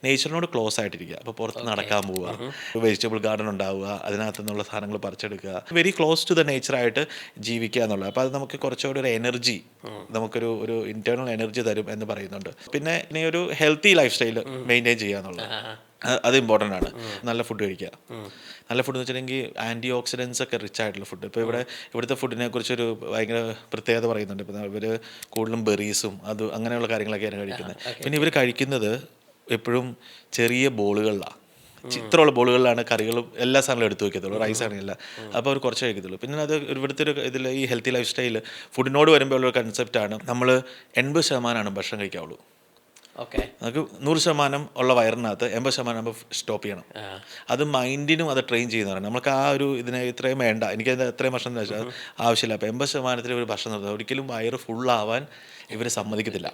നേച്ചറിനോട് close ആയിട്ടിരിക്കുക. അപ്പോൾ പുറത്ത് നടക്കാൻ പോവുക, വെജിറ്റബിൾ ഗാർഡൻ ഉണ്ടാവുക, അതിനകത്തു നിന്നുള്ള സാധനങ്ങൾ പറിച്ചെടുക്കുക, വെരി ക്ലോസ് ടു ദ നേച്ചറായിട്ട് ജീവിക്കുക എന്നുള്ളത്. അപ്പോൾ അത് നമുക്ക് കുറച്ചുകൂടി ഒരു എനർജി, നമുക്കൊരു ഒരു ഇന്റേണൽ എനർജി തരും എന്ന് പറയുന്നുണ്ട്. പിന്നെ ഇനി ഒരു ഹെൽത്തി ലൈഫ് സ്റ്റൈൽ മെയിൻറ്റെയിൻ ചെയ്യുക എന്നുള്ളത് അത് ഇമ്പോർട്ടൻ്റ് ആണ്. നല്ല ഫുഡ് കഴിക്കുക. നല്ല ഫുഡ് എന്ന് വെച്ചിട്ടുണ്ടെങ്കിൽ ആൻറ്റി ഓക്സിഡൻസ് ഒക്കെ റിച്ച് ആയിട്ടുള്ള ഫുഡ്. ഇപ്പോൾ ഇവിടുത്തെ ഫുഡിനെ കുറിച്ചൊരു ഭയങ്കര പ്രത്യേകത പറയുന്നുണ്ട്. ഇപ്പോൾ ഇവർ കൂടുതലും ബെറീസും അങ്ങനെയുള്ള കാര്യങ്ങളൊക്കെയാണ് കഴിക്കുന്നത്. പിന്നെ ഇവർ കഴിക്കുന്നത് എപ്പോഴും ചെറിയ ബോളുകളിലാണ്, ചിത്രമുള്ള ബോളുകളിലാണ് കറികളും എല്ലാ സാധനങ്ങളും എടുത്തു വയ്ക്കത്തുള്ളൂ, റൈസ് ആണെങ്കില്ല. അപ്പോൾ അവർ കുറച്ച് കഴിക്കത്തുള്ളൂ. പിന്നെ അത് ഇവിടുത്തെ ഒരു ഇതിൽ ഈ ഹെൽത്തി ലൈഫ് സ്റ്റൈൽ ഫുഡിനോട് വരുമ്പോൾ ഉള്ള കൺസെപ്റ്റാണ്, നമ്മൾ 80% ഭക്ഷണം കഴിക്കാവുള്ളൂ. നമുക്ക് 100% ഉള്ള വയറിനകത്ത് 80% ആകുമ്പോൾ സ്റ്റോപ്പ് ചെയ്യണം. അത് മൈൻഡിനും അത് ട്രെയിൻ ചെയ്യുന്നതാണ്. നമുക്ക് ആ ഒരു ഇതിനെ ഇത്രയും വേണ്ട, എനിക്കത് എത്രയും ഭക്ഷണം വെച്ചാൽ ആവശ്യമില്ല. അപ്പോൾ 80% ഒരു ഭക്ഷണം നിർത്തുക, ഒരിക്കലും വയറ് ഫുള്ളാവാൻ ഇവർ സമ്മതിക്കത്തില്ല.